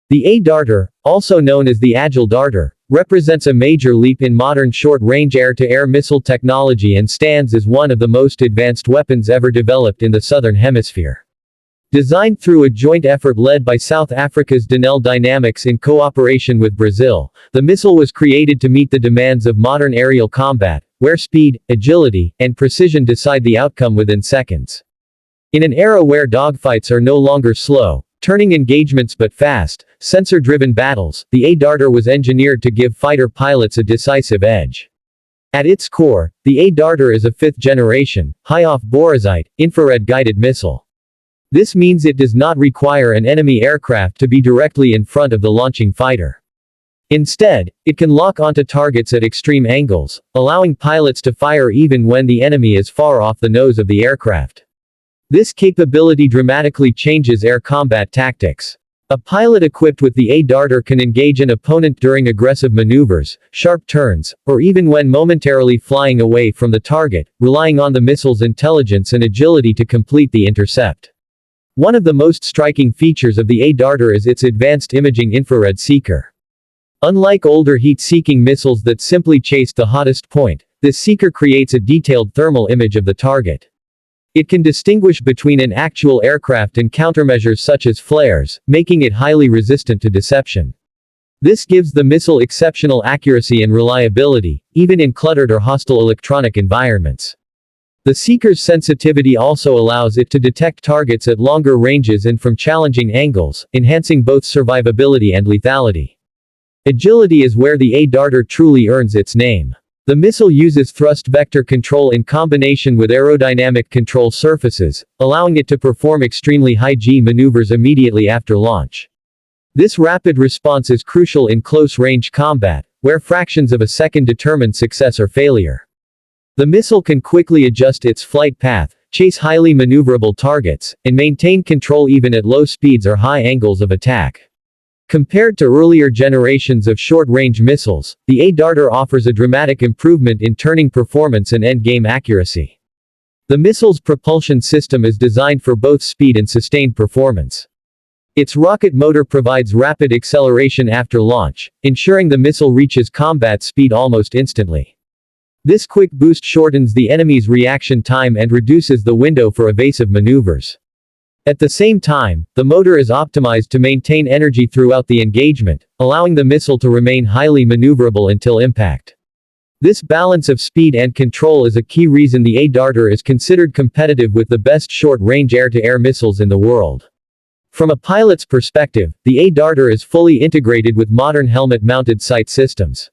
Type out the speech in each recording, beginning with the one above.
The Darter, also known as the Agile Darter, represents a major leap in modern short-range air-to-air missile technology and stands as one of the most advanced weapons ever developed in the Southern Hemisphere. Designed through a joint effort led by South Africa's Denel Dynamics in cooperation with Brazil, the missile was created to meet the demands of modern aerial combat, where speed, agility, and precision decide the outcome within seconds. In an era where dogfights are no longer slow, turning engagements but fast, sensor-driven battles, the Darter was engineered to give fighter pilots a decisive edge. At its core, the Darter is a fifth-generation, high Off-Boresight, infrared-guided missile. This means it does not require an enemy aircraft to be directly in front of the launching fighter. Instead, it can lock onto targets at extreme angles, allowing pilots to fire even when the enemy is far off the nose of the aircraft. This capability dramatically changes air combat tactics. A pilot equipped with the Darter can engage an opponent during aggressive maneuvers, sharp turns, or even when momentarily flying away from the target, relying on the missile's intelligence and agility to complete the intercept. One of the most striking features of the Darter is its advanced imaging infrared seeker. Unlike older heat-seeking missiles that simply chased the hottest point, this seeker creates a detailed thermal image of the target. It can distinguish between an actual aircraft and countermeasures such as flares, making it highly resistant to deception. This gives the missile exceptional accuracy and reliability, even in cluttered or hostile electronic environments. The seeker's sensitivity also allows it to detect targets at longer ranges and from challenging angles, enhancing both survivability and lethality. Agility is where the Darter truly earns its name. The missile uses thrust vector control in combination with aerodynamic control surfaces, allowing it to perform extremely high-G maneuvers immediately after launch. This rapid response is crucial in close-range combat, where fractions of a second determine success or failure. The missile can quickly adjust its flight path, chase highly maneuverable targets, and maintain control even at low speeds or high angles of attack. Compared to earlier generations of short-range missiles, the Darter offers a dramatic improvement in turning performance and endgame accuracy. The missile's propulsion system is designed for both speed and sustained performance. Its rocket motor provides rapid acceleration after launch, ensuring the missile reaches combat speed almost instantly. This quick boost shortens the enemy's reaction time and reduces the window for evasive maneuvers. At the same time, the motor is optimized to maintain energy throughout the engagement, allowing the missile to remain highly maneuverable until impact. This balance of speed and control is a key reason the Darter is considered competitive with the best short-range air-to-air missiles in the world. From a pilot's perspective, the Darter is fully integrated with modern helmet-mounted sight systems.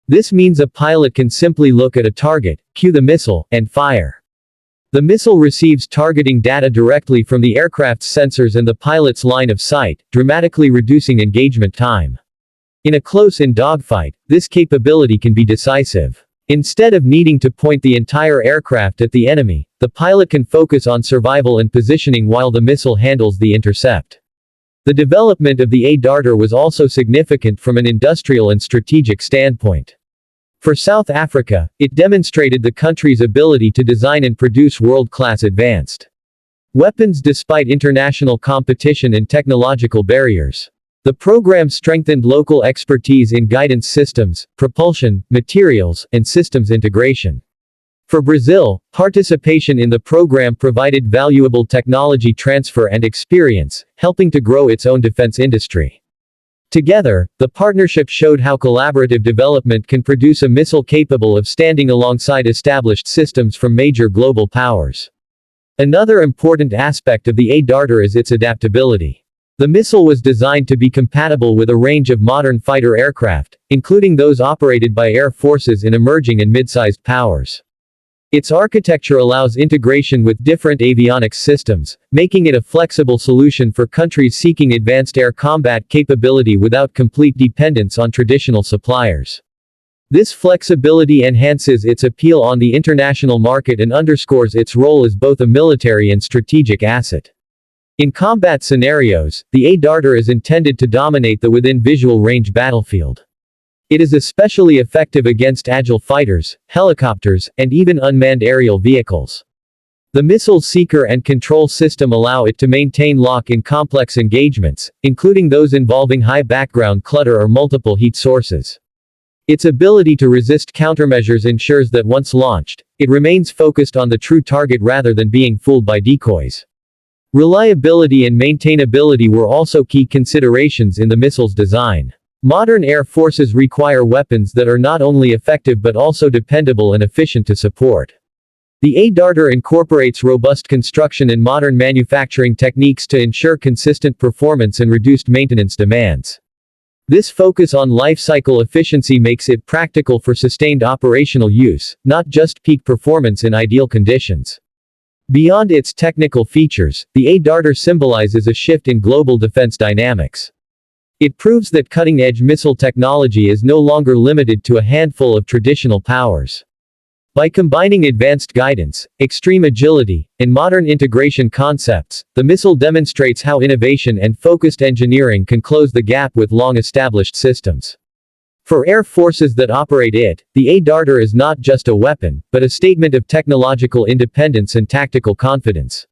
This means a pilot can simply look at a target, cue the missile, and fire. The missile receives targeting data directly from the aircraft's sensors and the pilot's line of sight, dramatically reducing engagement time. In a close-in dogfight, this capability can be decisive. Instead of needing to point the entire aircraft at the enemy, the pilot can focus on survival and positioning while the missile handles the intercept. The development of the Darter was also significant from an industrial and strategic standpoint. For South Africa, it demonstrated the country's ability to design and produce world-class advanced weapons despite international competition and technological barriers. The program strengthened local expertise in guidance systems, propulsion, materials, and systems integration. For Brazil, participation in the program provided valuable technology transfer and experience, helping to grow its own defense industry. Together, the partnership showed how collaborative development can produce a missile capable of standing alongside established systems from major global powers. Another important aspect of the Darter is its adaptability. The missile was designed to be compatible with a range of modern fighter aircraft, including those operated by air forces in emerging and mid-sized powers. Its architecture allows integration with different avionics systems, making it a flexible solution for countries seeking advanced air combat capability without complete dependence on traditional suppliers. This flexibility enhances its appeal on the international market and underscores its role as both a military and strategic asset. In combat scenarios, the Darter is intended to dominate the within-visual range battlefield. It is especially effective against agile fighters, helicopters, and even unmanned aerial vehicles. The missile seeker and control system allow it to maintain lock in complex engagements, including those involving high background clutter or multiple heat sources. Its ability to resist countermeasures ensures that once launched, it remains focused on the true target rather than being fooled by decoys. Reliability and maintainability were also key considerations in the missile's design. Modern air forces require weapons that are not only effective but also dependable and efficient to support. The A-Darter incorporates robust construction and modern manufacturing techniques to ensure consistent performance and reduced maintenance demands. This focus on life cycle efficiency makes it practical for sustained operational use, not just peak performance in ideal conditions. Beyond its technical features, the A-Darter symbolizes a shift in global defense dynamics. It proves that cutting-edge missile technology is no longer limited to a handful of traditional powers. By combining advanced guidance, extreme agility, and modern integration concepts, the missile demonstrates how innovation and focused engineering can close the gap with long-established systems. For air forces that operate it, the A-Darter is not just a weapon, but a statement of technological independence and tactical confidence.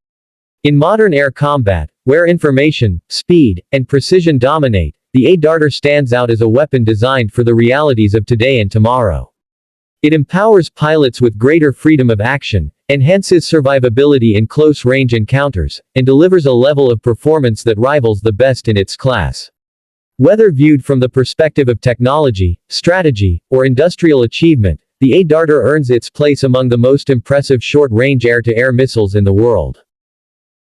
In modern air combat, where information, speed, and precision dominate, the A-Darter stands out as a weapon designed for the realities of today and tomorrow. It empowers pilots with greater freedom of action, enhances survivability in close-range encounters, and delivers a level of performance that rivals the best in its class. Whether viewed from the perspective of technology, strategy, or industrial achievement, the A-Darter earns its place among the most impressive short-range air-to-air missiles in the world.